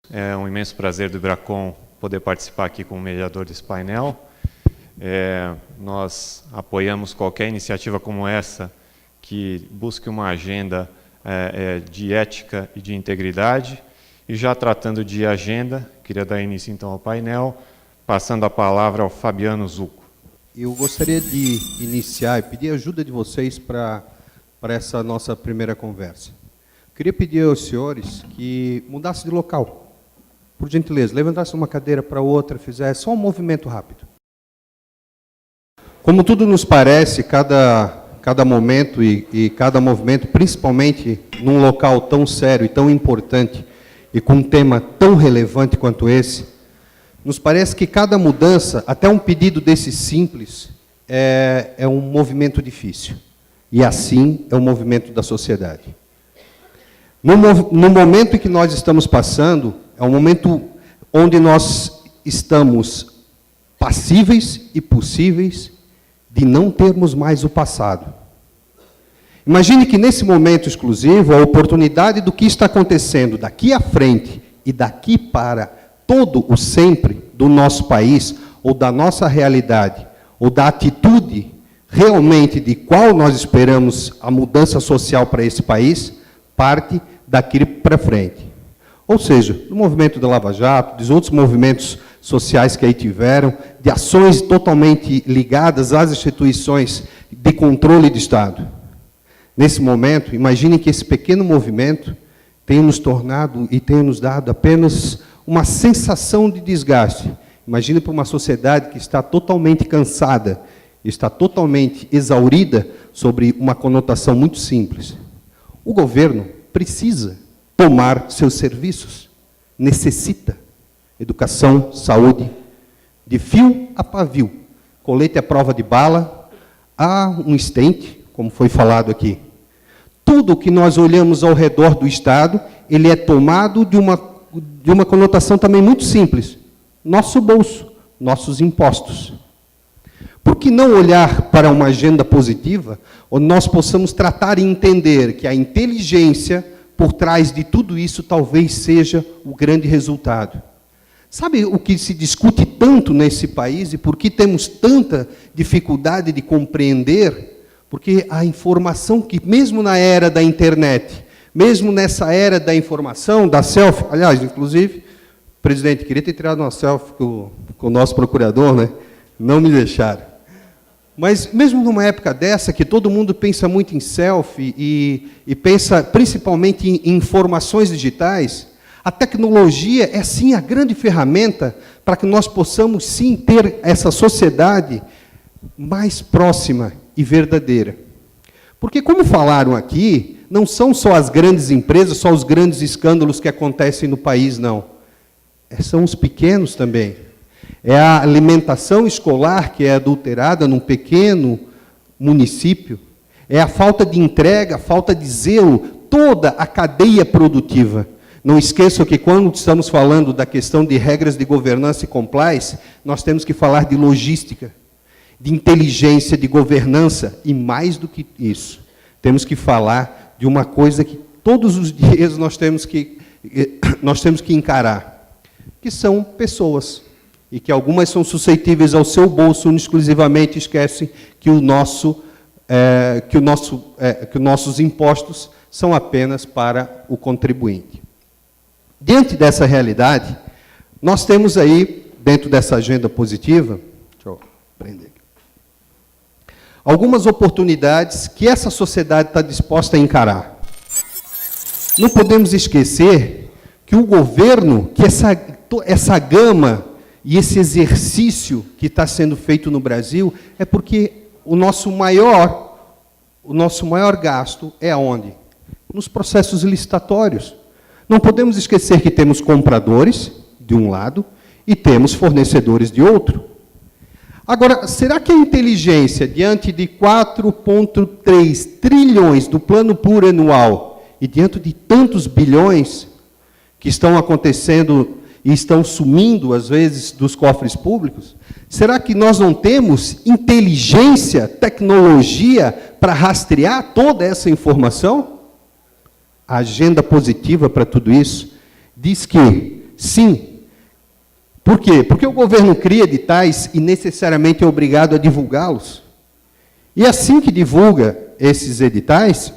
É um imenso prazer do Ibracon poder participar aqui como mediador desse painel. Nós apoiamos qualquer iniciativa como essa que busque uma agenda de ética e de integridade. E já tratando de agenda, queria dar início então ao painel, passando a palavra ao Fabiano Zucco. Eu gostaria de iniciar e pedir ajuda de vocês para essa nossa primeira conversa. Queria pedir aos senhores que mudassem de local. Por gentileza, levantasse uma cadeira para outra, fizesse só um movimento rápido. Como tudo nos parece, cada momento e cada movimento, principalmente num local tão sério e tão importante, e com um tema tão relevante quanto esse, nos parece que cada mudança, até um pedido desse simples, é um movimento difícil. E assim é o movimento da sociedade. No momento em que nós estamos passando, é um momento onde nós estamos passíveis e possíveis de não termos mais o passado. Imagine que nesse momento exclusivo, a oportunidade do que está acontecendo daqui à frente e daqui para todo o sempre do nosso país, ou da nossa realidade, ou da atitude realmente de qual nós esperamos a mudança social para esse país, parte daqui para frente. Ou seja, do movimento da Lava Jato, dos outros movimentos sociais que aí tiveram, de ações totalmente ligadas às instituições de controle de Estado. Nesse momento, imaginem que esse pequeno movimento tenha nos tornado e tenha nos dado apenas uma sensação de desgaste. Imagine para uma sociedade que está totalmente cansada, está totalmente exaurida sobre uma conotação muito simples. O governo precisa tomar seus serviços, necessita educação, saúde, de fio a pavio, colete à prova de bala, há um estente, como foi falado aqui. Tudo que nós olhamos ao redor do Estado, ele é tomado de uma conotação também muito simples. Nosso bolso, nossos impostos. Por que não olhar para uma agenda positiva, onde nós possamos tratar e entender que a inteligência por trás de tudo isso talvez seja o grande resultado? Sabe o que se discute tanto nesse país e por que temos tanta dificuldade de compreender? Porque a informação que, mesmo na era da internet, mesmo nessa era da informação, da selfie, aliás, inclusive, presidente, queria ter tirado uma selfie com o nosso procurador, né? Não me deixaram. Mas, mesmo numa época dessa, que todo mundo pensa muito em selfie e pensa principalmente em informações digitais, a tecnologia é, sim, a grande ferramenta para que nós possamos, sim, ter essa sociedade mais próxima e verdadeira. Porque, como falaram aqui, não são só as grandes empresas, só os grandes escândalos que acontecem no país, não. São os pequenos também. É a alimentação escolar que é adulterada num pequeno município. É a falta de entrega, a falta de zelo, toda a cadeia produtiva. Não esqueçam que, quando estamos falando da questão de regras de governança e compliance, nós temos que falar de logística, de inteligência, de governança, e mais do que isso, temos que falar de uma coisa que todos os dias nós temos que encarar, que são pessoas, e que algumas são suscetíveis ao seu bolso, exclusivamente esquecem que nossos impostos são apenas para o contribuinte. Diante dessa realidade, nós temos aí, dentro dessa agenda positiva, deixa eu prender aqui, algumas oportunidades que essa sociedade está disposta a encarar. Não podemos esquecer que o governo, que essa gama e esse exercício que está sendo feito no Brasil, é porque o nosso maior gasto é aonde? Nos processos licitatórios. Não podemos esquecer que temos compradores, de um lado, e temos fornecedores de outro. Agora, será que a inteligência, diante de 4,3 trilhões do plano plurianual, e diante de tantos bilhões que estão acontecendo e estão sumindo, às vezes, dos cofres públicos, será que nós não temos inteligência, tecnologia para rastrear toda essa informação? A agenda positiva para tudo isso diz que Sim. Por quê? Porque o governo cria editais e necessariamente é obrigado a divulgá-los. E assim que divulga esses editais,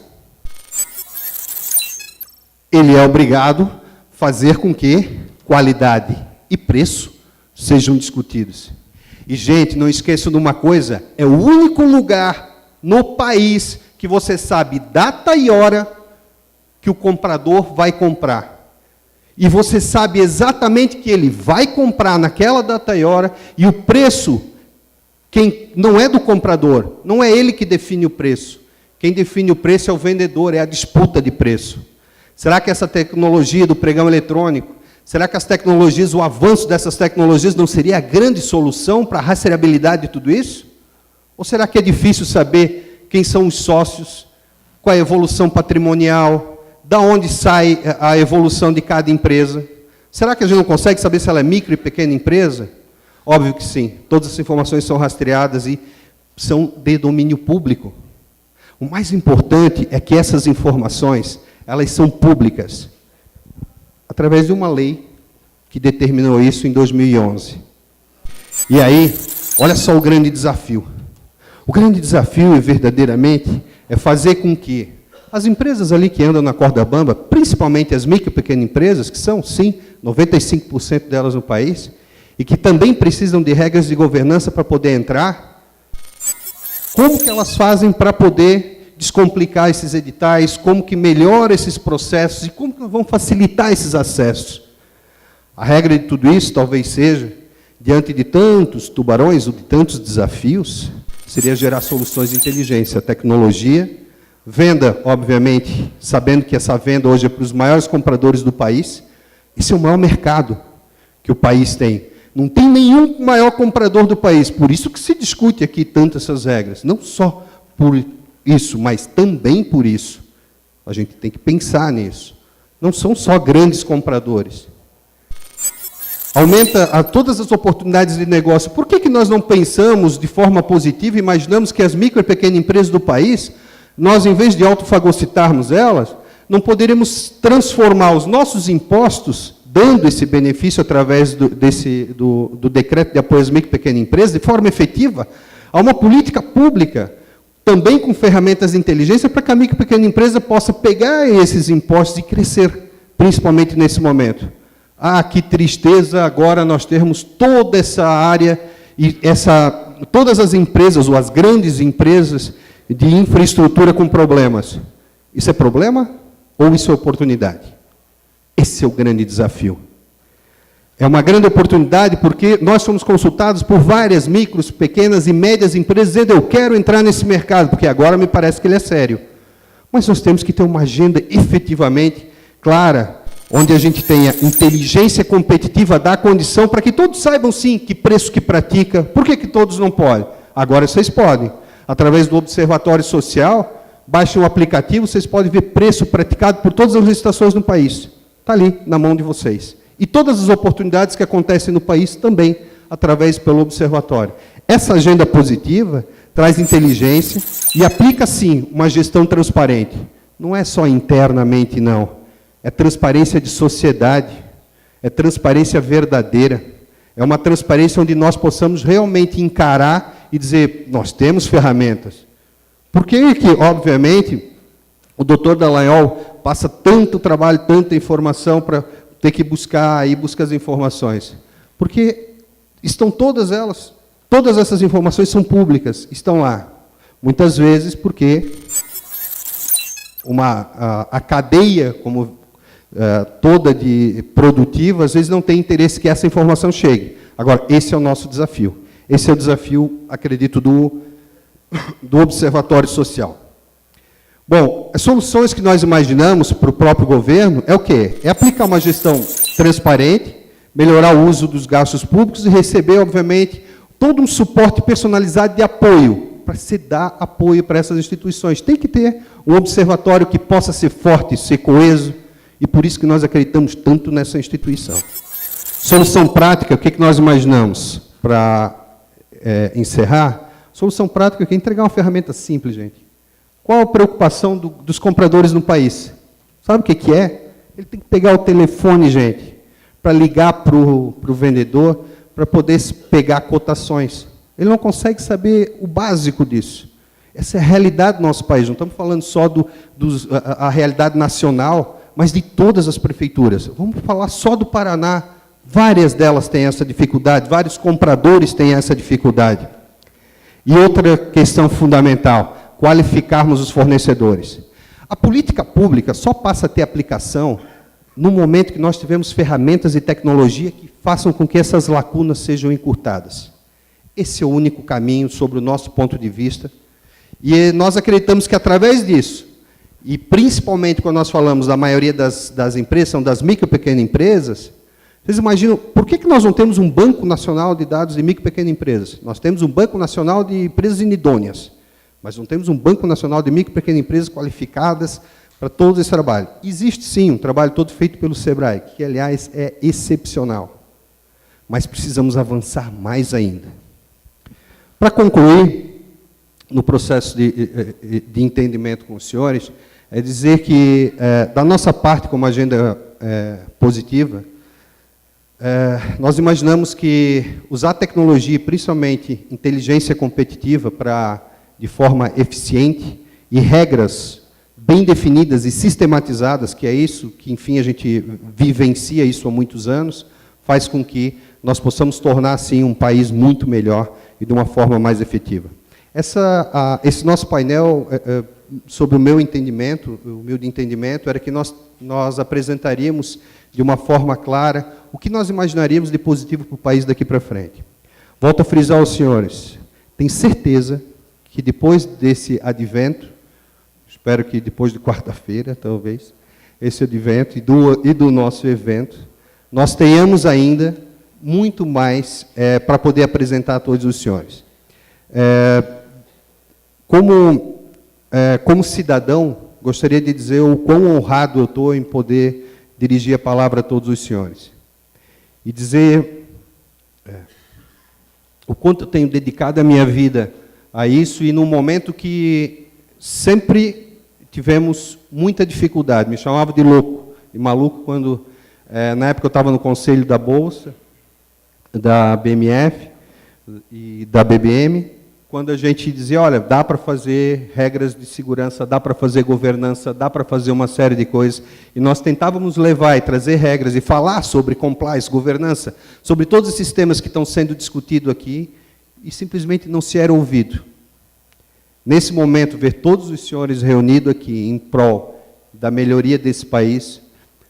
ele é obrigado a fazer com que qualidade e preço sejam discutidos. E, gente, não esqueçam de uma coisa, é o único lugar no país que você sabe data e hora que o comprador vai comprar. E você sabe exatamente que ele vai comprar naquela data e hora, e o preço, quem não é do comprador, não é ele que define o preço. Quem define o preço é o vendedor, é a disputa de preço. Será que essa tecnologia do pregão eletrônico, será que as tecnologias, o avanço dessas tecnologias não seria a grande solução para a rastreabilidade de tudo isso? Ou será que é difícil saber quem são os sócios, qual é a evolução patrimonial, da onde sai a evolução de cada empresa? Será que a gente não consegue saber se ela é micro e pequena empresa? Óbvio que sim. Todas as informações são rastreadas e são de domínio público. O mais importante é que essas informações, elas são públicas, através de uma lei que determinou isso em 2011. E aí, olha só o grande desafio. O grande desafio, verdadeiramente, é fazer com que as empresas ali que andam na corda bamba, principalmente as micro e pequenas empresas, que são, sim, 95% delas no país, e que também precisam de regras de governança para poder entrar, como que elas fazem para poder descomplicar esses editais, como que melhora esses processos e como que vão facilitar esses acessos? A regra de tudo isso talvez seja, diante de tantos tubarões ou de tantos desafios, seria gerar soluções de inteligência, tecnologia, venda, obviamente, sabendo que essa venda hoje é para os maiores compradores do país. Esse é o maior mercado que o país tem. Não tem nenhum maior comprador do país. Por isso que se discute aqui tanto essas regras. Não só por isso, mas também por isso. A gente tem que pensar nisso. Não são só grandes compradores. Aumenta todas as oportunidades de negócio. Por que nós não pensamos de forma positiva e imaginamos que as micro e pequenas empresas do país, nós, em vez de autofagocitarmos elas, não poderíamos transformar os nossos impostos, dando esse benefício através do decreto de apoio às micro e pequenas empresas, de forma efetiva, a uma política pública, também com ferramentas de inteligência, para que a micro e pequena empresa possa pegar esses impostos e crescer, principalmente nesse momento. Ah, que tristeza agora nós termos toda essa área, e todas as empresas, ou as grandes empresas, de infraestrutura com problemas. Isso é problema ou isso é oportunidade? Esse é o grande desafio. É uma grande oportunidade porque nós somos consultados por várias micros, pequenas e médias empresas dizendo eu quero entrar nesse mercado, porque agora me parece que ele é sério. Mas nós temos que ter uma agenda efetivamente clara, onde a gente tenha inteligência competitiva, dar condição para que todos saibam, sim, que preço que pratica. Por que todos não podem? Agora vocês podem. Através do Observatório Social, baixem um aplicativo, vocês podem ver preço praticado por todas as licitações no país. Está ali, na mão de vocês. E todas as oportunidades que acontecem no país também, através pelo Observatório. Essa agenda positiva traz inteligência e aplica, sim, uma gestão transparente. Não é só internamente, não. É transparência de sociedade, é transparência verdadeira, é uma transparência onde nós possamos realmente encarar e dizer, nós temos ferramentas. Por que, obviamente, o doutor Dallagnol passa tanto trabalho, tanta informação para ter que buscar as informações? Porque estão todas elas, todas essas informações são públicas, estão lá. Muitas vezes porque a cadeia, como toda de produtiva, às vezes não tem interesse que essa informação chegue. Agora, esse é o nosso desafio. Esse é o desafio, acredito, do Observatório Social. Bom, as soluções que nós imaginamos para o próprio governo é o quê? É aplicar uma gestão transparente, melhorar o uso dos gastos públicos e receber, obviamente, todo um suporte personalizado de apoio, para se dar apoio para essas instituições. Tem que ter um observatório que possa ser forte, ser coeso, e por isso que nós acreditamos tanto nessa instituição. Solução prática, o que nós imaginamos? Para encerrar, solução prática é entregar uma ferramenta simples, gente. Qual a preocupação dos compradores no país? Sabe o que é? Ele tem que pegar o telefone, gente, para ligar para o vendedor, para poder pegar cotações. Ele não consegue saber o básico disso. Essa é a realidade do nosso país. Não estamos falando só a realidade nacional, mas de todas as prefeituras. Vamos falar só do Paraná. Várias delas têm essa dificuldade, vários compradores têm essa dificuldade. E outra questão fundamental, qualificarmos os fornecedores. A política pública só passa a ter aplicação no momento que nós tivermos ferramentas e tecnologia que façam com que essas lacunas sejam encurtadas. Esse é o único caminho, sobre o nosso ponto de vista. E nós acreditamos que, através disso, e principalmente quando nós falamos da maioria das empresas, são das micro e pequenas empresas, vocês imaginam, por que nós não temos um Banco Nacional de Dados de Micro e Pequenas Empresas? Nós temos um Banco Nacional de Empresas Inidôneas, mas não temos um Banco Nacional de Micro e Pequenas Empresas qualificadas para todo esse trabalho. Existe, sim, um trabalho todo feito pelo SEBRAE, que, aliás, é excepcional. Mas precisamos avançar mais ainda. Para concluir, no processo de entendimento com os senhores, é dizer que, da nossa parte, como agenda positiva, nós imaginamos que usar tecnologia, principalmente inteligência competitiva, de forma eficiente, e regras bem definidas e sistematizadas, que é isso que, enfim, a gente vivencia isso há muitos anos, faz com que nós possamos tornar, assim, um país muito melhor e de uma forma mais efetiva. Esse nosso painel, sobre o meu entendimento, o meu entendimento, era que nós apresentaríamos de uma forma clara o que nós imaginaríamos de positivo para o país daqui para frente. Volto a frisar aos senhores, tenho certeza que depois desse advento, espero que depois de quarta-feira, talvez, esse advento e do nosso evento, nós tenhamos ainda muito mais para poder apresentar a todos os senhores. Como cidadão, gostaria de dizer o quão honrado eu estou em poder dirigir a palavra a todos os senhores. E dizer o quanto eu tenho dedicado a minha vida a isso, e num momento que sempre tivemos muita dificuldade. Me chamavam de louco e maluco quando, na época, eu estava no conselho da Bolsa, da BMF e da BBM, quando a gente dizia, olha, dá para fazer regras de segurança, dá para fazer governança, dá para fazer uma série de coisas, e nós tentávamos levar e trazer regras e falar sobre compliance, governança, sobre todos esses temas que estão sendo discutidos aqui, e simplesmente não se era ouvido. Nesse momento, ver todos os senhores reunidos aqui em prol da melhoria desse país,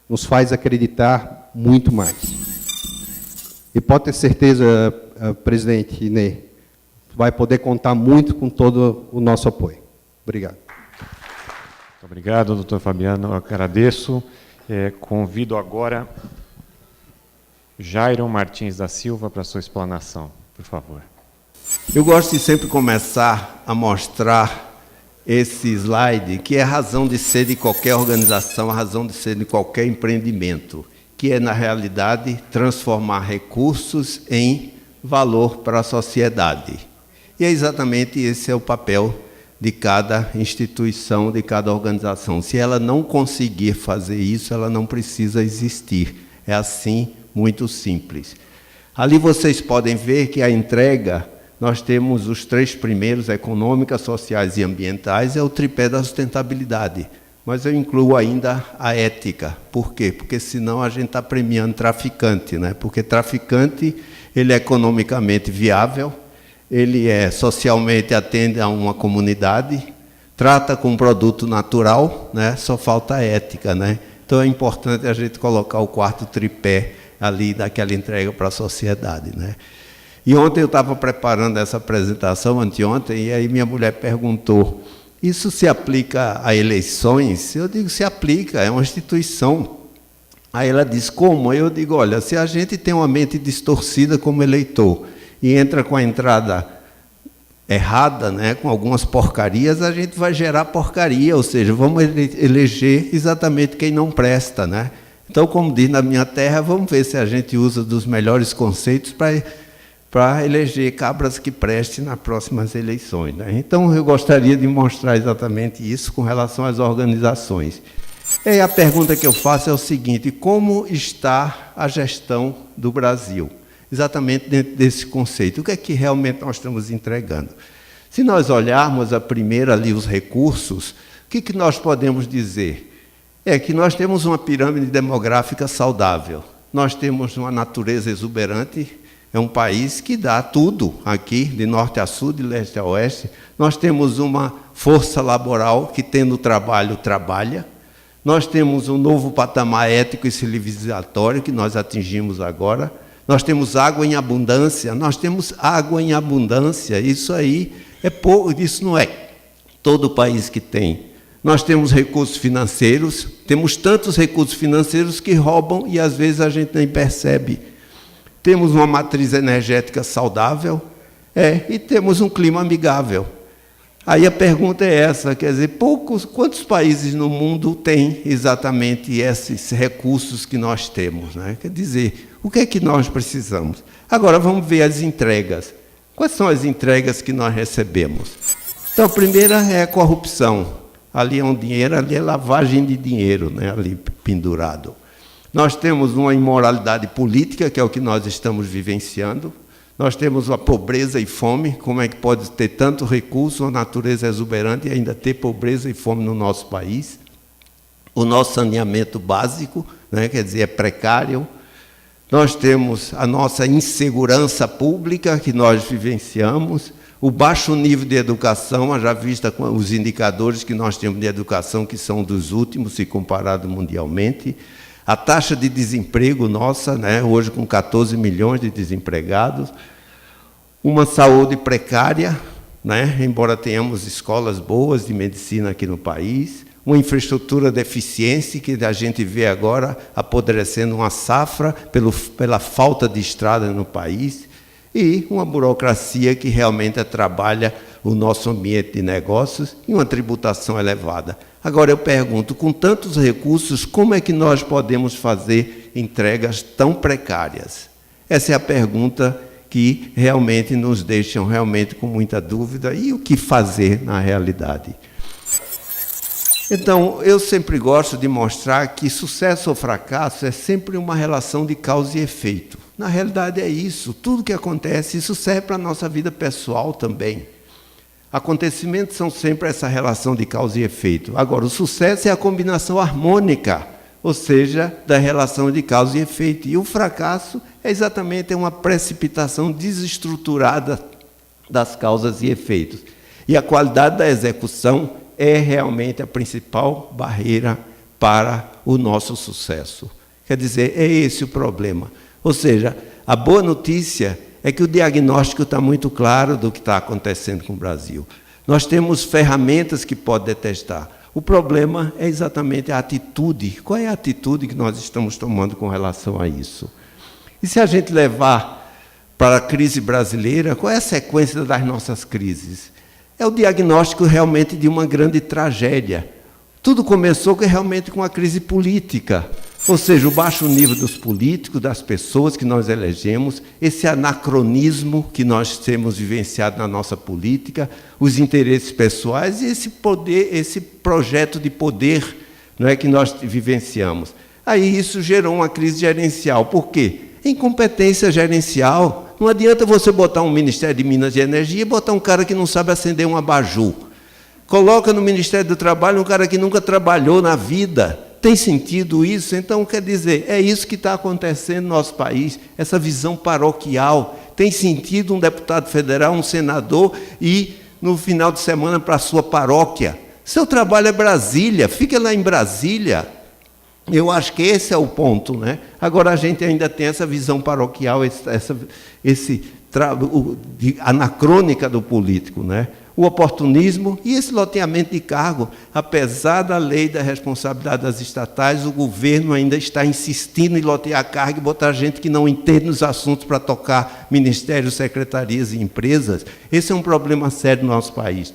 nos faz acreditar muito mais. E pode ter certeza, presidente Inê, vai poder contar muito com todo o nosso apoio. Obrigado. Muito obrigado, doutor Fabiano. Eu agradeço. Convido agora Jairon Martins da Silva para a sua explanação, por favor. Eu gosto de sempre começar a mostrar esse slide, que é a razão de ser de qualquer organização, a razão de ser de qualquer empreendimento, que é, na realidade, transformar recursos em valor para a sociedade. E é exatamente esse é o papel de cada instituição, de cada organização. Se ela não conseguir fazer isso, ela não precisa existir. É assim, muito simples. Ali vocês podem ver que a entrega, nós temos os 3 primeiros, econômicas, sociais e ambientais, é o tripé da sustentabilidade. Mas eu incluo ainda a ética. Por quê? Porque senão a gente está premiando traficante, né? Porque traficante, ele é economicamente viável, ele socialmente atende a uma comunidade, trata com um produto natural, né? Só falta a ética, né? Então é importante a gente colocar o 4º tripé ali daquela entrega para a sociedade, né? E ontem eu estava preparando essa apresentação, anteontem, e aí minha mulher perguntou, isso se aplica a eleições? Eu digo, se aplica, é uma instituição. Aí ela disse, como? Eu digo, olha, se a gente tem uma mente distorcida como eleitor, e entra com a entrada errada, né, com algumas porcarias, a gente vai gerar porcaria, ou seja, vamos eleger exatamente quem não presta, né? Então, como diz na minha terra, vamos ver se a gente usa dos melhores conceitos para eleger cabras que prestem nas próximas eleições, né? Então, eu gostaria de mostrar exatamente isso com relação às organizações. E a pergunta que eu faço é o seguinte: como está a gestão do Brasil? Exatamente dentro desse conceito. O que é que realmente nós estamos entregando? Se nós olharmos a primeira ali, os recursos, o que nós podemos dizer? É que nós temos uma pirâmide demográfica saudável. Nós temos uma natureza exuberante. É um país que dá tudo aqui, de norte a sul, de leste a oeste. Nós temos uma força laboral que, tendo trabalho, trabalha. Nós temos um novo patamar ético e civilizatório que nós atingimos agora. Nós temos água em abundância. Nós temos água em abundância. Isso aí é pouco, isso não é todo país que tem. Nós temos recursos financeiros, temos tantos recursos financeiros que roubam e às vezes a gente nem percebe. Temos uma matriz energética saudável, e temos um clima amigável. Aí a pergunta é essa, quer dizer, quantos países no mundo têm exatamente esses recursos que nós temos, né? Quer dizer, o que é que nós precisamos? Agora vamos ver as entregas. Quais são as entregas que nós recebemos? Então, a primeira é a corrupção. Ali é um dinheiro, ali é lavagem de dinheiro, né? Ali pendurado. Nós temos uma imoralidade política, que é o que nós estamos vivenciando. Nós temos a pobreza e fome. Como é que pode ter tanto recurso, uma natureza exuberante e ainda ter pobreza e fome no nosso país? O nosso saneamento básico, né, quer dizer, é precário. Nós temos a nossa insegurança pública, que nós vivenciamos. O baixo nível de educação, já vista com os indicadores que nós temos de educação, que são dos últimos, se comparado mundialmente. A taxa de desemprego nossa, né, hoje com 14 milhões de desempregados, uma saúde precária, né, embora tenhamos escolas boas de medicina aqui no país, uma infraestrutura deficiente, que a gente vê agora apodrecendo uma safra pela falta de estrada no país, e uma burocracia que realmente trabalha o nosso ambiente de negócios e uma tributação elevada. Agora eu pergunto, com tantos recursos, como é que nós podemos fazer entregas tão precárias? Essa é a pergunta que realmente nos deixam realmente com muita dúvida, e o que fazer na realidade. Então, eu sempre gosto de mostrar que sucesso ou fracasso é sempre uma relação de causa e efeito. Na realidade é isso, tudo que acontece, isso serve para a nossa vida pessoal também. Acontecimentos são sempre essa relação de causa e efeito. Agora, o sucesso é a combinação harmônica, ou seja, da relação de causa e efeito. E o fracasso é exatamente uma precipitação desestruturada das causas e efeitos. E a qualidade da execução é realmente a principal barreira para o nosso sucesso. Quer dizer, é esse o problema. Ou seja, a boa notícia é que o diagnóstico está muito claro do que está acontecendo com o Brasil. Nós temos ferramentas que podem detectar. O problema é exatamente a atitude. Qual é a atitude que nós estamos tomando com relação a isso? E se a gente levar para a crise brasileira, qual é a sequência das nossas crises? É o diagnóstico realmente de uma grande tragédia. Tudo começou realmente com a crise política. Ou seja, o baixo nível dos políticos, das pessoas que nós elegemos, esse anacronismo que nós temos vivenciado na nossa política, os interesses pessoais e esse poder, esse projeto de poder, não é, que nós vivenciamos. Aí isso gerou uma crise gerencial. Por quê? Incompetência gerencial. Não adianta você botar um Ministério de Minas e Energia e botar um cara que não sabe acender um abajur. Coloca no Ministério do Trabalho um cara que nunca trabalhou na vida. Tem sentido isso? Então, quer dizer, é isso que está acontecendo no nosso país, essa visão paroquial. Tem sentido um deputado federal, um senador, ir no final de semana para a sua paróquia? Seu trabalho é Brasília, fica lá em Brasília. Eu acho que esse é o ponto, né? Agora a gente ainda tem essa visão paroquial, anacrônica do político, né? O oportunismo e esse loteamento de cargo. Apesar da lei da responsabilidade das estatais, o governo ainda está insistindo em lotear cargo e botar gente que não entende nos assuntos para tocar ministérios, secretarias e empresas. Esse é um problema sério no nosso país.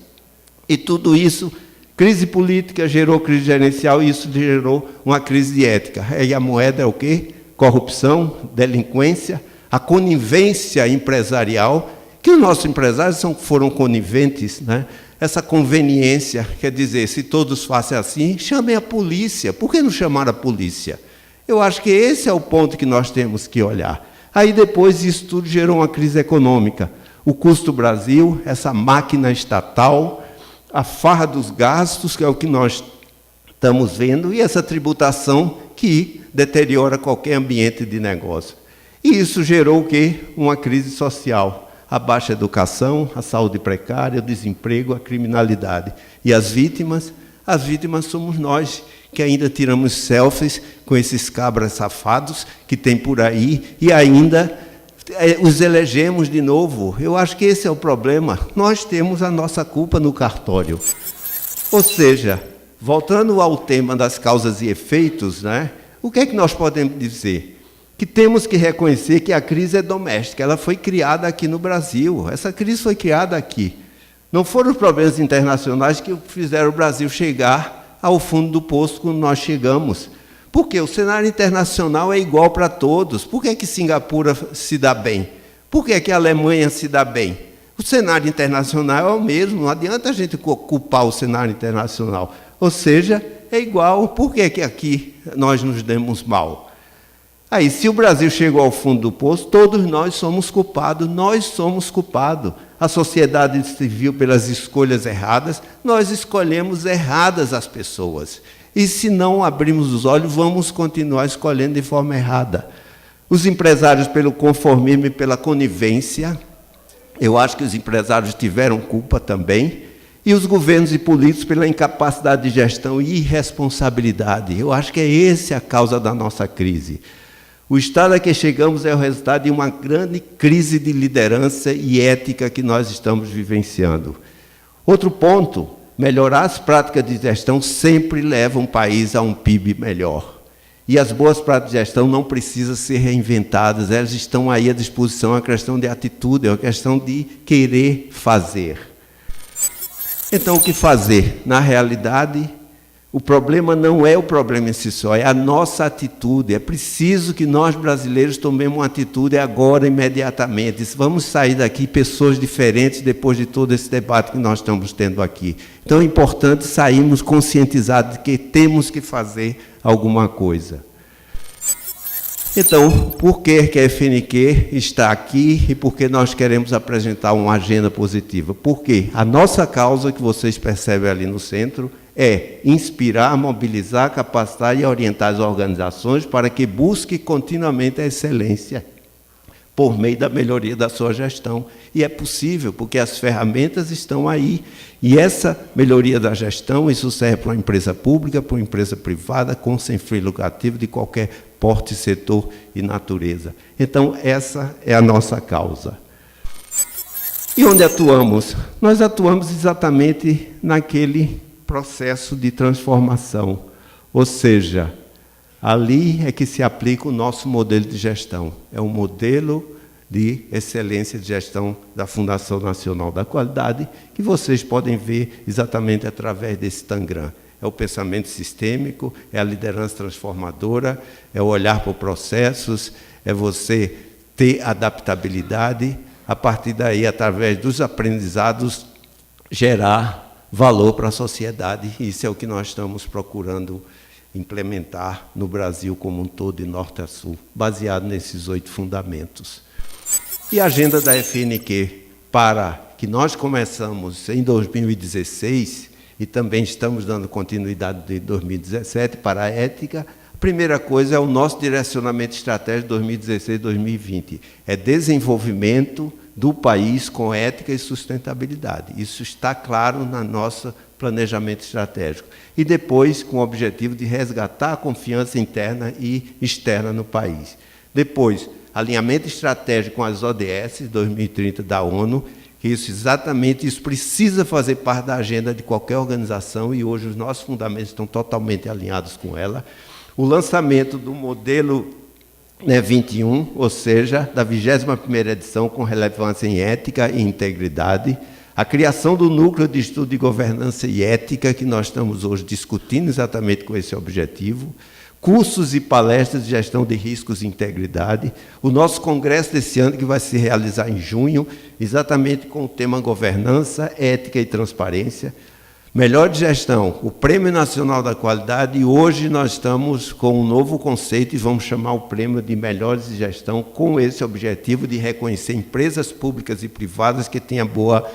E tudo isso, crise política gerou crise gerencial e isso gerou uma crise de ética. E a moeda é o quê? Corrupção, delinquência, a conivência empresarial, que os nossos empresários foram coniventes, né? essa conveniência, quer dizer, se todos fazem assim, chamem a polícia. Por que não chamar a polícia? Eu acho que esse é o ponto que nós temos que olhar. Aí depois isso tudo gerou uma crise econômica. O custo Brasil, essa máquina estatal, a farra dos gastos, que é o que nós estamos vendo, e essa tributação que deteriora qualquer ambiente de negócio. E isso gerou o quê? Uma crise social. A baixa educação, a saúde precária, o desemprego, a criminalidade. E as vítimas somos nós, que ainda tiramos selfies com esses cabras safados que tem por aí e ainda os elegemos de novo. Eu acho que esse é o problema. Nós temos a nossa culpa no cartório. Ou seja, voltando ao tema das causas e efeitos, né, o que é que nós podemos dizer? Que temos que reconhecer que a crise é doméstica, ela foi criada aqui no Brasil, essa crise foi criada aqui. Não foram os problemas internacionais que fizeram o Brasil chegar ao fundo do poço quando nós chegamos. Porque o cenário internacional é igual para todos. Por que Singapura se dá bem? Por que a Alemanha se dá bem? O cenário internacional é o mesmo, não adianta a gente culpar o cenário internacional. Ou seja, é igual. Por que aqui nós nos demos mal? Aí, se o Brasil chegou ao fundo do poço, todos nós somos culpados, A sociedade civil, pelas escolhas erradas, nós escolhemos erradas as pessoas. E se não abrirmos os olhos, vamos continuar escolhendo de forma errada. Os empresários, pelo conformismo e pela conivência, eu acho que os empresários tiveram culpa também, e os governos e políticos pela incapacidade de gestão e irresponsabilidade. Eu acho que é essa a causa da nossa crise. O estado a que chegamos é o resultado de uma grande crise de liderança e ética que nós estamos vivenciando. Outro ponto, melhorar as práticas de gestão sempre leva um país a um PIB melhor. E as boas práticas de gestão não precisam ser reinventadas, elas estão aí à disposição, é uma questão de atitude, é uma questão de querer fazer. Então, o que fazer? Na realidade, o problema não é o problema em si só, é a nossa atitude. É preciso que nós, brasileiros, tomemos uma atitude agora, imediatamente. Vamos sair daqui pessoas diferentes depois de todo esse debate que nós estamos tendo aqui. Então, é importante sairmos conscientizados de que temos que fazer alguma coisa. Então, por que a FNQ está aqui e por que nós queremos apresentar uma agenda positiva? Porque a nossa causa, que vocês percebem ali no centro, é inspirar, mobilizar, capacitar e orientar as organizações para que busquem continuamente a excelência por meio da melhoria da sua gestão. E é possível, porque as ferramentas estão aí. E essa melhoria da gestão, isso serve para uma empresa pública, para uma empresa privada, com sem fim lucrativo, de qualquer porte, setor e natureza. Então, essa é a nossa causa. E onde atuamos? Nós atuamos exatamente naquele processo de transformação, ou seja, ali é que se aplica o nosso modelo de gestão. É um modelo de excelência de gestão da Fundação Nacional da Qualidade, que vocês podem ver exatamente através desse tangram. É o pensamento sistêmico, é a liderança transformadora, é o olhar para os processos, é você ter adaptabilidade, a partir daí, através dos aprendizados, gerar valor para a sociedade. Isso é o que nós estamos procurando implementar no Brasil como um todo, de norte a sul, baseado nesses 8 fundamentos. E a agenda da FNQ, para que nós começamos em 2016, e também estamos dando continuidade de 2017 para a ética, a primeira coisa é o nosso direcionamento estratégico 2016-2020. É desenvolvimento do país com ética e sustentabilidade. Isso está claro no nosso planejamento estratégico. E depois, com o objetivo de resgatar a confiança interna e externa no país. Depois, alinhamento estratégico com as ODS 2030 da ONU, que isso precisa fazer parte da agenda de qualquer organização, e hoje os nossos fundamentos estão totalmente alinhados com ela. O lançamento do modelo 21, ou seja, da 21ª edição com relevância em ética e integridade, a criação do núcleo de estudo de governança e ética, que nós estamos hoje discutindo exatamente com esse objetivo, cursos e palestras de gestão de riscos e integridade, o nosso congresso desse ano, que vai se realizar em junho, exatamente com o tema governança, ética e transparência, melhor de gestão, o Prêmio Nacional da Qualidade, e hoje nós estamos com um novo conceito e vamos chamar o Prêmio de Melhores de Gestão, com esse objetivo de reconhecer empresas públicas e privadas que tenham boa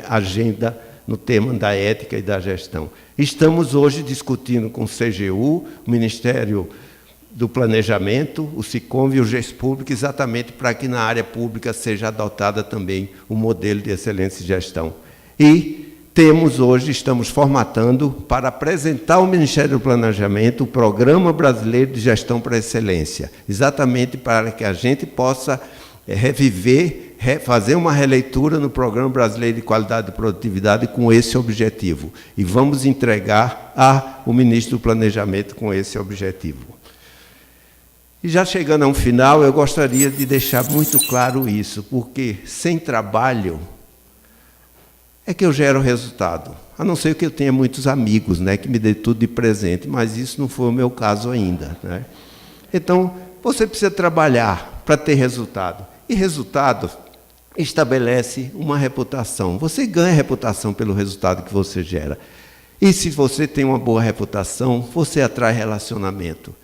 agenda no tema da ética e da gestão. Estamos hoje discutindo com o CGU, o Ministério do Planejamento, o SICOMV e o GESPúblico, exatamente para que na área pública seja adotada também o modelo de excelência de gestão. E estamos formatando para apresentar ao Ministério do Planejamento o Programa Brasileiro de Gestão para a Excelência, exatamente para que a gente possa fazer uma releitura no Programa Brasileiro de Qualidade e Produtividade com esse objetivo. E vamos entregar ao Ministro do Planejamento com esse objetivo. E já chegando a um final, eu gostaria de deixar muito claro isso, porque sem trabalho é que eu gero resultado. A não ser que eu tenha muitos amigos, né, que me dê tudo de presente, mas isso não foi o meu caso ainda, né? Então, você precisa trabalhar para ter resultado. E resultado estabelece uma reputação. Você ganha reputação pelo resultado que você gera. E se você tem uma boa reputação, você atrai relacionamento.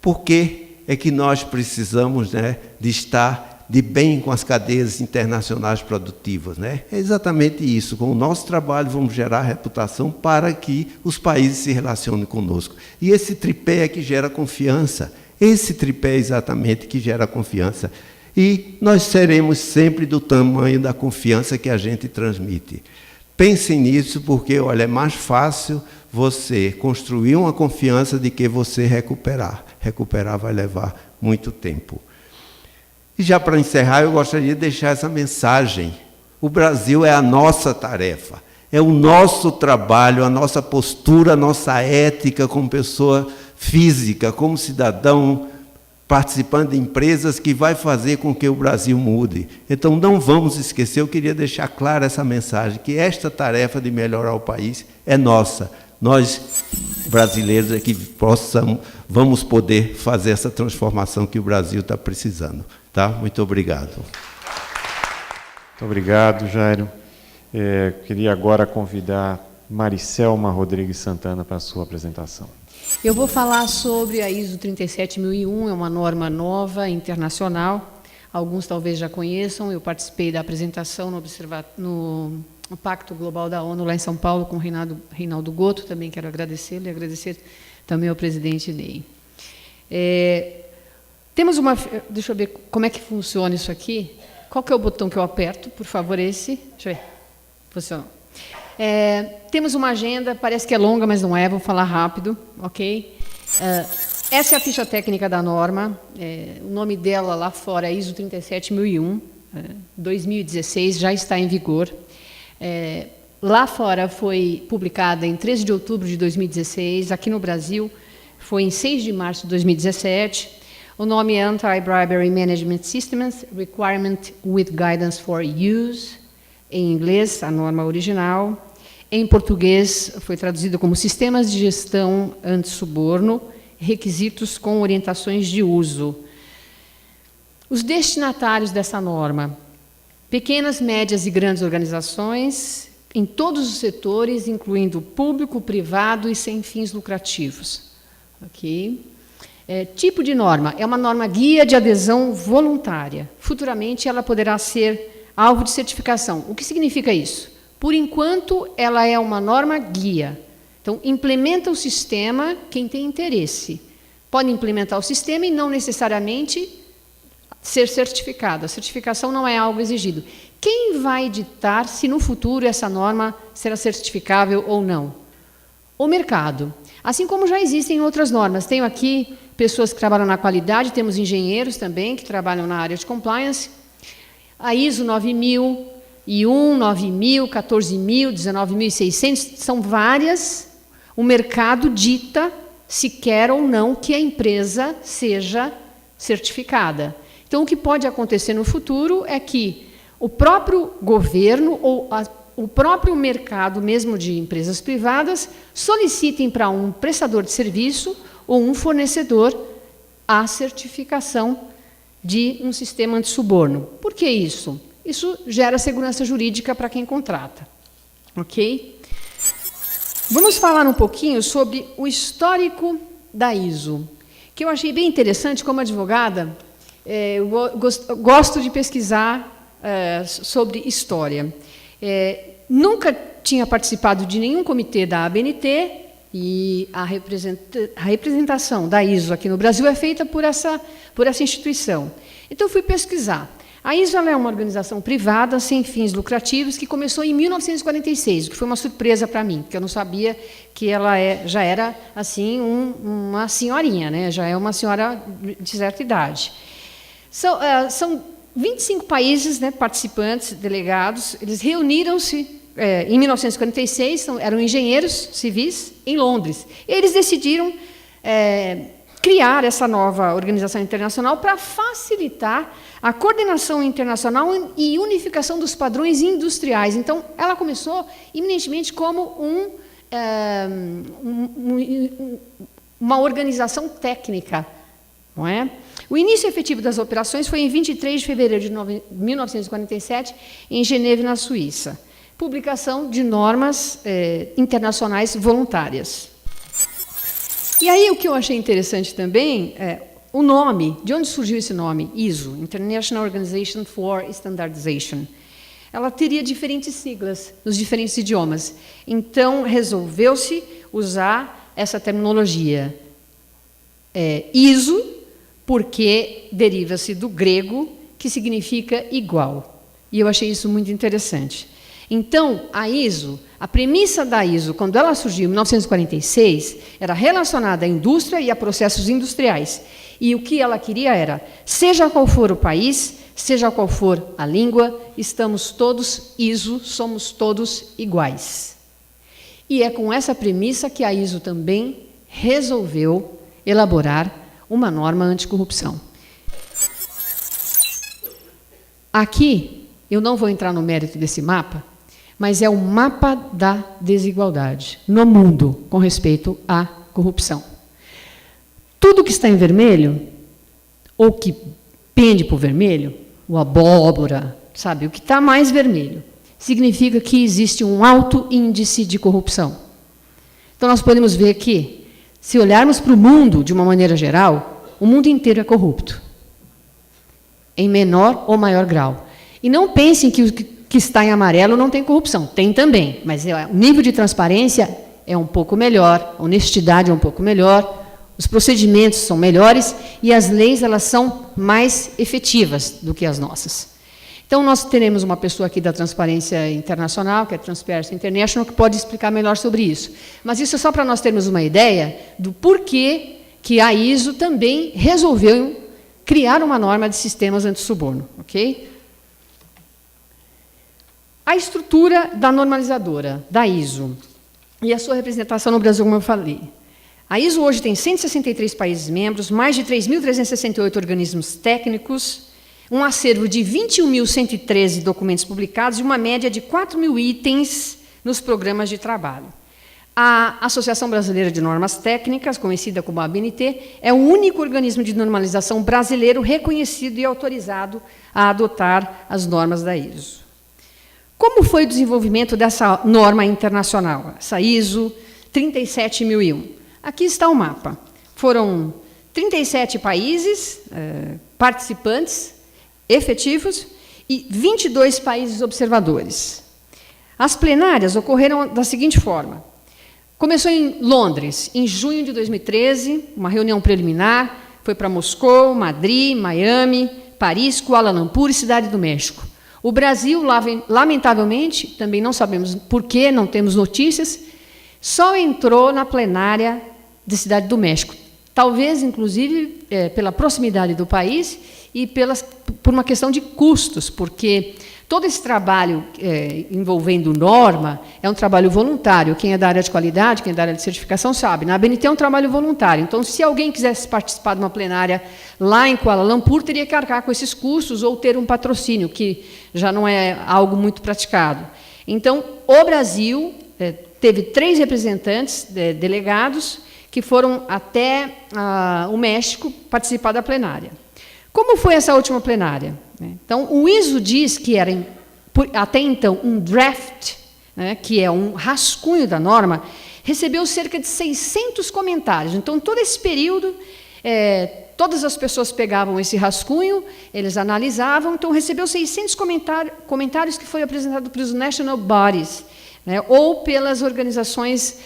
Por que é que nós precisamos, né, de estar de bem com as cadeias internacionais produtivas, né? É exatamente isso. Com o nosso trabalho, vamos gerar reputação para que os países se relacionem conosco. E esse tripé é que gera confiança. Esse tripé é exatamente que gera confiança. E nós seremos sempre do tamanho da confiança que a gente transmite. Pensem nisso, porque, olha, é mais fácil você construir uma confiança do que você recuperar. Recuperar vai levar muito tempo. E já para encerrar, eu gostaria de deixar essa mensagem. O Brasil é a nossa tarefa, é o nosso trabalho, a nossa postura, a nossa ética como pessoa física, como cidadão, participando de empresas que vai fazer com que o Brasil mude. Então, não vamos esquecer, eu queria deixar clara essa mensagem, que esta tarefa de melhorar o país é nossa. Nós, brasileiros, é que vamos poder fazer essa transformação que o Brasil está precisando. Tá? Muito obrigado. Muito obrigado, Jairo. Queria agora convidar Maricelma Rodrigues Santana para a sua apresentação. Eu vou falar sobre a ISO 37001, é uma norma nova, internacional. Alguns talvez já conheçam, eu participei da apresentação no Pacto Global da ONU, lá em São Paulo, com o Reinaldo Gotto, também quero agradecê-lo e agradecer também ao presidente Ney. Temos uma... Deixa eu ver como é que funciona isso aqui. Qual que é o botão que eu aperto? Por favor, esse. Deixa eu ver. Funcionou. Temos uma agenda, parece que é longa, mas não é, vou falar rápido, ok? Essa é a ficha técnica da norma, o nome dela lá fora é ISO 37001, 2016, já está em vigor. Lá fora foi publicada em 13 de outubro de 2016, aqui no Brasil foi em 6 de março de 2017. O nome é Anti-Bribery Management Systems, Requirement with Guidance for Use, em inglês, a norma original. Em português, foi traduzido como Sistemas de Gestão Anti-Suborno, Requisitos com Orientações de Uso. Os destinatários dessa norma: pequenas, médias e grandes organizações, em todos os setores, incluindo público, privado e sem fins lucrativos. Ok? Tipo de norma: é uma norma guia de adesão voluntária. Futuramente, ela poderá ser alvo de certificação. O que significa isso? Por enquanto, ela é uma norma guia. Então, implementa o sistema quem tem interesse. Pode implementar o sistema e não necessariamente ser certificado. A certificação não é algo exigido. Quem vai ditar se no futuro essa norma será certificável ou não? O mercado. Assim como já existem outras normas. Tenho aqui pessoas que trabalham na qualidade, temos engenheiros também que trabalham na área de compliance. A ISO 9001, 9000, 14000, 19600, são várias. O mercado dita se quer ou não que a empresa seja certificada. Então, o que pode acontecer no futuro é que o próprio governo ou o próprio mercado, mesmo de empresas privadas, solicitem para um prestador de serviço ou um fornecedor a certificação de um sistema antissuborno. Por que isso? Isso gera segurança jurídica para quem contrata. Ok? Vamos falar um pouquinho sobre o histórico da ISO, que eu achei bem interessante como advogada. Eu gosto de pesquisar sobre história. Nunca tinha participado de nenhum comitê da ABNT e a representação da ISO aqui no Brasil é feita por essa instituição. Então, eu fui pesquisar. A ISO é uma organização privada, sem fins lucrativos, que começou em 1946, o que foi uma surpresa para mim, porque eu não sabia que ela já era assim, uma senhorinha, né? Já é uma senhora de certa idade. São 25 países, né, participantes, delegados, eles reuniram-se em 1946, eram engenheiros civis em Londres. Eles decidiram criar essa nova organização internacional para facilitar a coordenação internacional e unificação dos padrões industriais. Então, ela começou eminentemente como uma organização técnica, não é? O início efetivo das operações foi em 23 de fevereiro de 1947, em Geneve, na Suíça. Publicação de normas internacionais voluntárias. E aí, o que eu achei interessante também é o nome. De onde surgiu esse nome? ISO, International Organization for Standardization. Ela teria diferentes siglas nos diferentes idiomas. Então, resolveu-se usar essa terminologia. ISO, porque deriva-se do grego, que significa igual. E eu achei isso muito interessante. Então, a ISO, a premissa da ISO, quando ela surgiu em 1946, era relacionada à indústria e a processos industriais. E o que ela queria era, seja qual for o país, seja qual for a língua, estamos todos ISO, somos todos iguais. E é com essa premissa que a ISO também resolveu elaborar uma norma anticorrupção. Aqui, eu não vou entrar no mérito desse mapa, mas é o mapa da desigualdade no mundo com respeito à corrupção. Tudo que está em vermelho, ou que pende para o vermelho, o abóbora, sabe, o que está mais vermelho, significa que existe um alto índice de corrupção. Então, nós podemos ver que, se olharmos para o mundo de uma maneira geral, o mundo inteiro é corrupto, em menor ou maior grau. E não pensem que o que está em amarelo não tem corrupção. Tem também, mas o nível de transparência é um pouco melhor, a honestidade é um pouco melhor, os procedimentos são melhores e as leis elas são mais efetivas do que as nossas. Então, nós teremos uma pessoa aqui da Transparência Internacional, que é Transparency International, que pode explicar melhor sobre isso. Mas isso é só para nós termos uma ideia do porquê que a ISO também resolveu criar uma norma de sistemas antissuborno. Ok? A estrutura da normalizadora, da ISO, e a sua representação no Brasil, como eu falei. A ISO hoje tem 163 países membros, mais de 3.368 organismos técnicos, um acervo de 21.113 documentos publicados e uma média de 4.000 itens nos programas de trabalho. A Associação Brasileira de Normas Técnicas, conhecida como ABNT, é o único organismo de normalização brasileiro reconhecido e autorizado a adotar as normas da ISO. Como foi o desenvolvimento dessa norma internacional, essa ISO 37001? Aqui está o mapa. Foram 37 países participantes efetivos e 22 países observadores. As plenárias ocorreram da seguinte forma. Começou em Londres, em junho de 2013, uma reunião preliminar, foi para Moscou, Madrid, Miami, Paris, Kuala Lumpur e Cidade do México. O Brasil, lamentavelmente, também não sabemos por que, não temos notícias, só entrou na plenária de Cidade do México. Talvez, inclusive, pela proximidade do país e por uma questão de custos, porque todo esse trabalho envolvendo norma é um trabalho voluntário. Quem é da área de qualidade, quem é da área de certificação sabe. Na ABNT é um trabalho voluntário. Então, se alguém quisesse participar de uma plenária lá em Kuala Lumpur, teria que arcar com esses custos ou ter um patrocínio, que já não é algo muito praticado. Então, o Brasil teve 3 representantes, delegados, que foram até o México participar da plenária. Como foi essa última plenária? Então, o ISO diz que era, até então, um draft, né, que é um rascunho da norma, recebeu cerca de 600 comentários. Então, todo esse período, todas as pessoas pegavam esse rascunho, eles analisavam, então recebeu 600 comentários que foi apresentado pelos national bodies, né, ou pelas organizações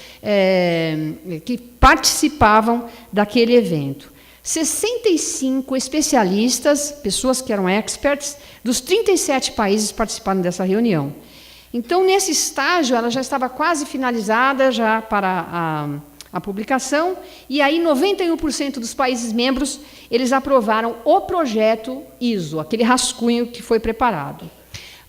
que participavam daquele evento. 65 especialistas, pessoas que eram experts, dos 37 países participaram dessa reunião. Então, nesse estágio, ela já estava quase finalizada já para a publicação, e aí 91% dos países membros, eles aprovaram o projeto ISO, aquele rascunho que foi preparado.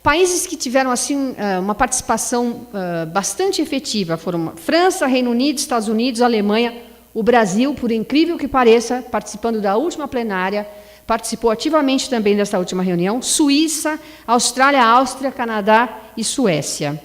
Países que tiveram assim uma participação bastante efetiva foram França, Reino Unido, Estados Unidos, Alemanha, o Brasil, por incrível que pareça, participando da última plenária, participou ativamente também dessa última reunião, Suíça, Austrália, Áustria, Canadá e Suécia.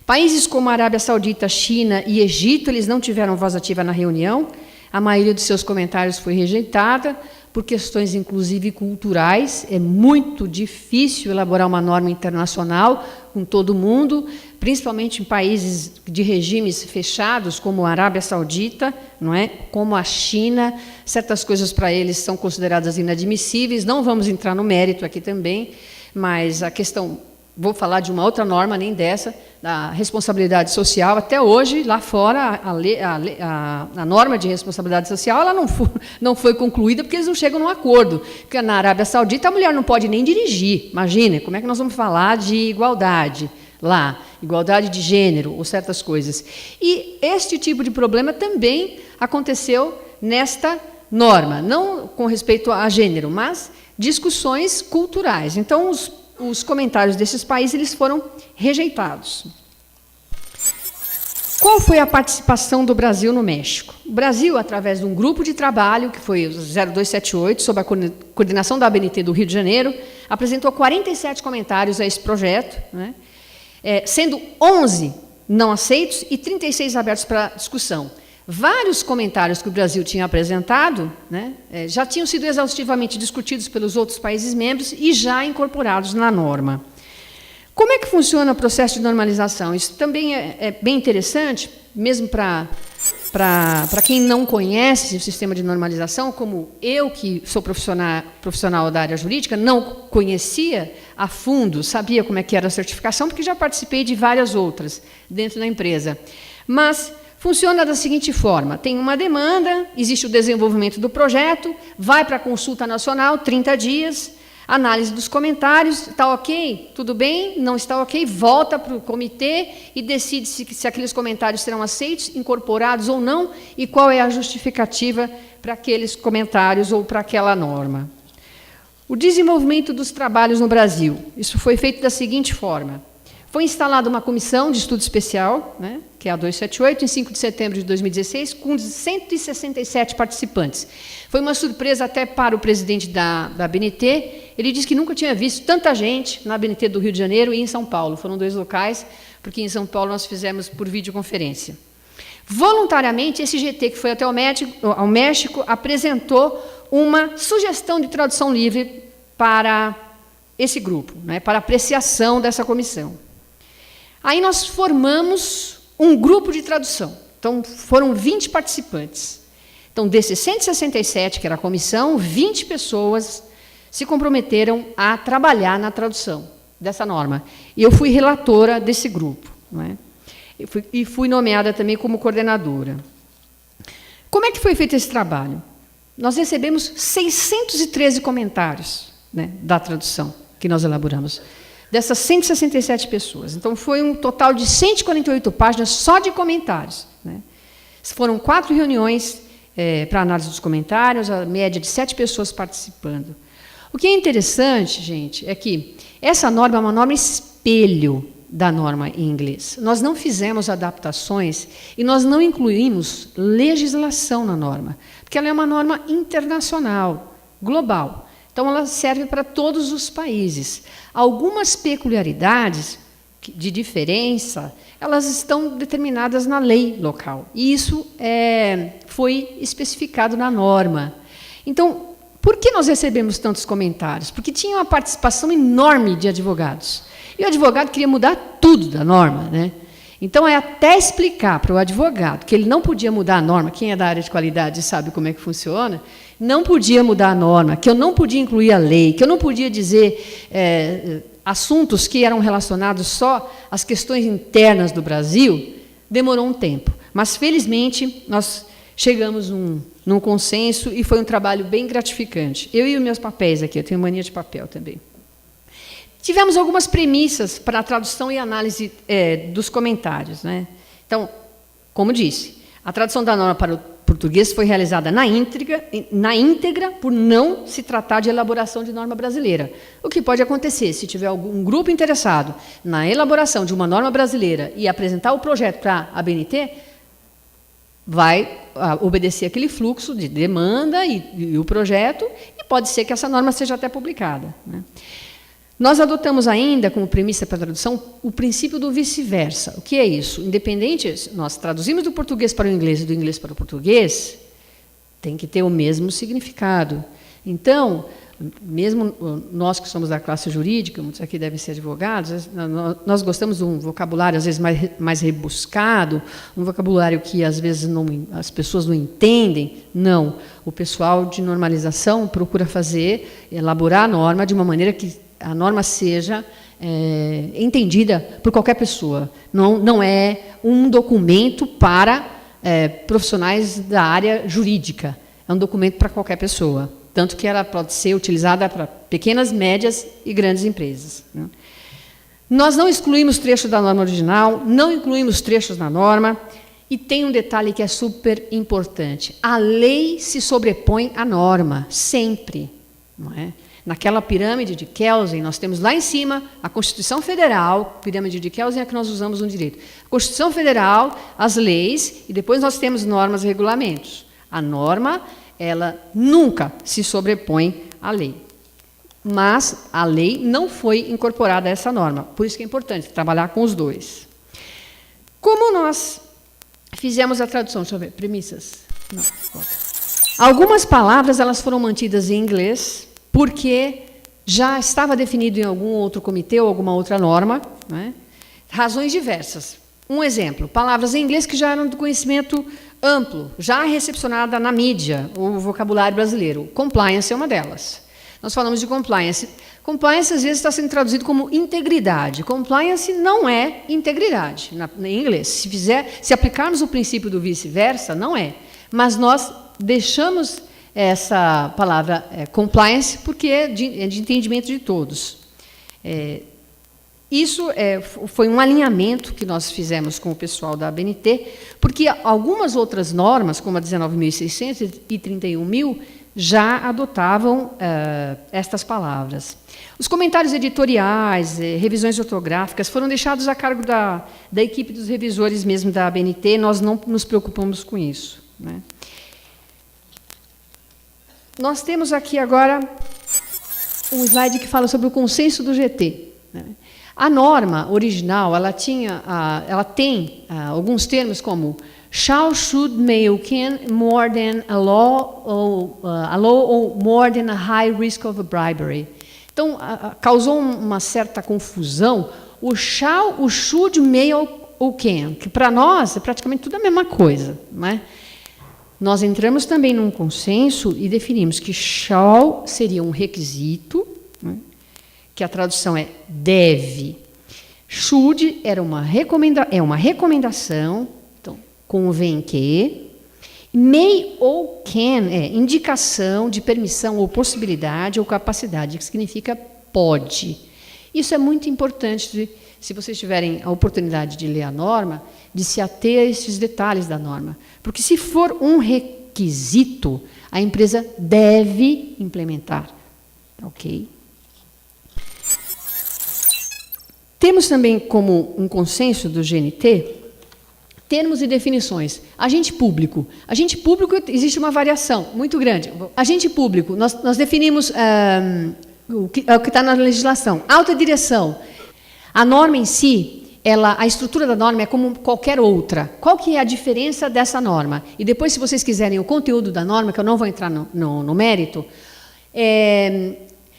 Países como a Arábia Saudita, China e Egito, eles não tiveram voz ativa na reunião, a maioria dos seus comentários foi rejeitada, por questões, inclusive, culturais. É muito difícil elaborar uma norma internacional com todo mundo, principalmente em países de regimes fechados, como a Arábia Saudita, não é? Como a China. Certas coisas para eles são consideradas inadmissíveis. Não vamos entrar no mérito aqui também, mas a questão... Vou falar de uma outra norma, nem dessa, da responsabilidade social. Até hoje, lá fora, a norma de responsabilidade social ela não foi concluída porque eles não chegam num acordo. Porque na Arábia Saudita a mulher não pode nem dirigir. Imagina, como é que nós vamos falar de igualdade lá? Igualdade de gênero ou certas coisas. E este tipo de problema também aconteceu nesta norma. Não com respeito a gênero, mas discussões culturais. Então, os comentários desses países eles foram rejeitados. Qual foi a participação do Brasil no México? O Brasil, através de um grupo de trabalho, que foi o 0278, sob a coordenação da ABNT do Rio de Janeiro, apresentou 47 comentários a esse projeto, né, sendo 11 não aceitos e 36 abertos para discussão. Vários comentários que o Brasil tinha apresentado, né, já tinham sido exaustivamente discutidos pelos outros países membros e já incorporados na norma. Como é que funciona o processo de normalização? Isso também é bem interessante, mesmo para quem não conhece o sistema de normalização, como eu, que sou profissional da área jurídica, não conhecia a fundo, sabia como é que era a certificação, porque já participei de várias outras dentro da empresa. Mas funciona da seguinte forma: tem uma demanda, existe o desenvolvimento do projeto, vai para a consulta nacional, 30 dias, análise dos comentários, está ok, tudo bem, não está ok, volta para o comitê e decide se aqueles comentários serão aceitos, incorporados ou não, e qual é a justificativa para aqueles comentários ou para aquela norma. O desenvolvimento dos trabalhos no Brasil, isso foi feito da seguinte forma: foi instalada uma comissão de estudo especial, né, que é a 278, em 5 de setembro de 2016, com 167 participantes. Foi uma surpresa até para o presidente da ABNT. Ele disse que nunca tinha visto tanta gente na ABNT do Rio de Janeiro e em São Paulo. Foram 2 locais, porque em São Paulo nós fizemos por videoconferência. Voluntariamente, esse GT, que foi até ao México, apresentou uma sugestão de tradução livre para esse grupo, né, para apreciação dessa comissão. Aí nós formamos um grupo de tradução. Então, foram 20 participantes. Então, desses 167, que era a comissão, 20 pessoas se comprometeram a trabalhar na tradução dessa norma. E eu fui relatora desse grupo, não é? E fui nomeada também como coordenadora. Como é que foi feito esse trabalho? Nós recebemos 613 comentários, né, da tradução que nós elaboramos, dessas 167 pessoas. Então, foi um total de 148 páginas só de comentários, né? Foram 4 reuniões para análise dos comentários, a média de 7 pessoas participando. O que é interessante, gente, é que essa norma é uma norma espelho da norma em inglês. Nós não fizemos adaptações e nós não incluímos legislação na norma, porque ela é uma norma internacional, global. Então, ela serve para todos os países. Algumas peculiaridades de diferença, elas estão determinadas na lei local. E isso foi especificado na norma. Então, por que nós recebemos tantos comentários? Porque tinha uma participação enorme de advogados. E o advogado queria mudar tudo da norma, né? Então, até explicar para o advogado que ele não podia mudar a norma, quem é da área de qualidade sabe como é que funciona, não podia mudar a norma, que eu não podia incluir a lei, que eu não podia dizer assuntos que eram relacionados só às questões internas do Brasil, demorou um tempo. Mas, felizmente, nós chegamos num consenso e foi um trabalho bem gratificante. Eu e os meus papéis aqui, eu tenho mania de papel também. Tivemos algumas premissas para a tradução e análise dos comentários, né? Então, como disse, a tradução da norma para o português foi realizada na íntegra, por não se tratar de elaboração de norma brasileira. O que pode acontecer, se tiver algum grupo interessado na elaboração de uma norma brasileira e apresentar o projeto para a ABNT, vai obedecer aquele fluxo de demanda e o projeto, e pode ser que essa norma seja até publicada, né? Nós adotamos ainda, como premissa para a tradução, o princípio do vice-versa. O que é isso? Independente, nós traduzimos do português para o inglês e do inglês para o português, tem que ter o mesmo significado. Então, mesmo nós que somos da classe jurídica, muitos aqui devem ser advogados, nós gostamos de um vocabulário, às vezes, mais rebuscado, um vocabulário que, às vezes, as pessoas não entendem. Não. O pessoal de normalização procura elaborar a norma de uma maneira que a norma seja entendida por qualquer pessoa. Não é um documento para profissionais da área jurídica. É um documento para qualquer pessoa. Tanto que ela pode ser utilizada para pequenas, médias e grandes empresas, né? Nós não excluímos trechos da norma original, não incluímos trechos na norma, e tem um detalhe que é super importante. A lei se sobrepõe à norma, sempre, não é? Naquela pirâmide de Kelsen, nós temos lá em cima a Constituição Federal, pirâmide de Kelsen é a que nós usamos no direito. A Constituição Federal, as leis, e depois nós temos normas e regulamentos. A norma, ela nunca se sobrepõe à lei. Mas a lei não foi incorporada a essa norma. Por isso que é importante trabalhar com os dois. Como nós fizemos a tradução? Deixa eu ver, premissas. Não, volta. Algumas palavras elas foram mantidas em inglês, porque já estava definido em algum outro comitê ou alguma outra norma, né? Razões diversas. Um exemplo, palavras em inglês que já eram de conhecimento amplo, já recepcionada na mídia, o vocabulário brasileiro. Compliance é uma delas. Nós falamos de compliance. Compliance, às vezes, está sendo traduzido como integridade. Compliance não é integridade, em inglês. Se aplicarmos o princípio do vice-versa, não é. Mas nós deixamos essa palavra compliance porque é de entendimento de todos. Isso foi um alinhamento que nós fizemos com o pessoal da ABNT, porque algumas outras normas, como a 19.600 e 31.000, já adotavam estas palavras. Os comentários editoriais, revisões ortográficas, foram deixados a cargo da equipe dos revisores mesmo da ABNT, nós não nos preocupamos com isso, né? Nós temos aqui agora um slide que fala sobre o consenso do GT, né? A norma original, ela tem alguns termos como shall, should, may ou can, more than a law, or more than a high risk of bribery. Então, causou uma certa confusão o shall, o should, may ou can, que para nós é praticamente tudo a mesma coisa, não é? Nós entramos também num consenso e definimos que shall seria um requisito, né, que a tradução é deve. Should é uma recomendação, então, convém que. May ou can é indicação de permissão ou possibilidade ou capacidade, que significa pode. Isso é muito importante, se vocês tiverem a oportunidade de ler a norma, de se ater a esses detalhes da norma. Porque, se for um requisito, a empresa deve implementar. Ok? Temos também, como um consenso do GNT, termos e definições. Agente público. Agente público, existe uma variação muito grande. Agente público, nós definimos o que está na legislação. Alta direção. A norma em si, a estrutura da norma é como qualquer outra. Qual que é a diferença dessa norma? E depois, se vocês quiserem o conteúdo da norma, que eu não vou entrar no mérito,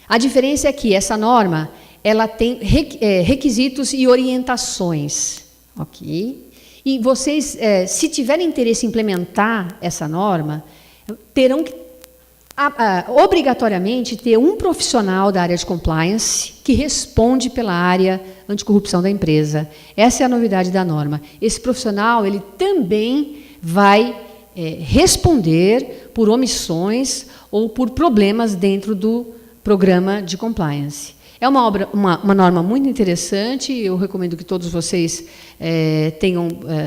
a diferença é que essa norma ela tem requisitos e orientações. Ok? E vocês, se tiverem interesse em implementar essa norma, terão que obrigatoriamente ter um profissional da área de compliance que responde pela área anticorrupção da empresa. Essa é a novidade da norma. Esse profissional ele também vai responder por omissões ou por problemas dentro do programa de compliance. É uma norma muito interessante, eu recomendo que todos vocês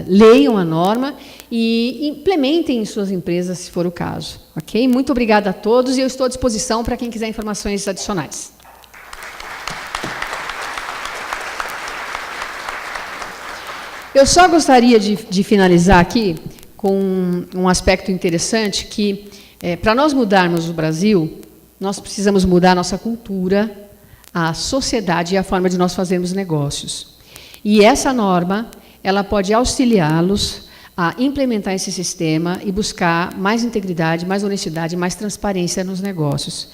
leiam a norma e implementem em suas empresas, se for o caso. Ok? Muito obrigada a todos e eu estou à disposição para quem quiser informações adicionais. Eu só gostaria de finalizar aqui com um aspecto interessante que, para nós mudarmos o Brasil, nós precisamos mudar a nossa cultura, a sociedade e a forma de nós fazermos negócios. E essa norma, ela pode auxiliá-los a implementar esse sistema e buscar mais integridade, mais honestidade, mais transparência nos negócios.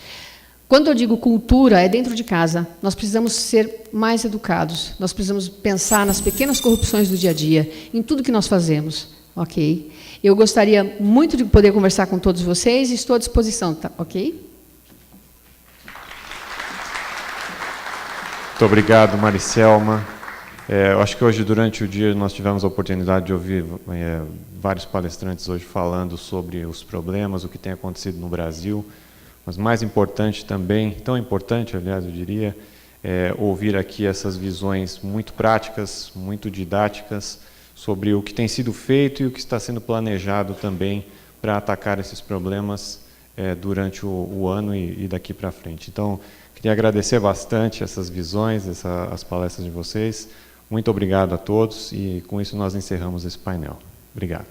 Quando eu digo cultura, é dentro de casa. Nós precisamos ser mais educados, nós precisamos pensar nas pequenas corrupções do dia a dia, em tudo que nós fazemos. Ok? Eu gostaria muito de poder conversar com todos vocês e estou à disposição, tá? Ok? Muito obrigado, Maricelma. Eu acho que hoje, durante o dia, nós tivemos a oportunidade de ouvir vários palestrantes hoje falando sobre os problemas, o que tem acontecido no Brasil. Mas mais importante também, tão importante, aliás, eu diria, ouvir aqui essas visões muito práticas, muito didáticas, sobre o que tem sido feito e o que está sendo planejado também para atacar esses problemas durante o ano e daqui para frente. Então, queria agradecer bastante essas visões, as palestras de vocês. Muito obrigado a todos e com isso nós encerramos esse painel. Obrigado.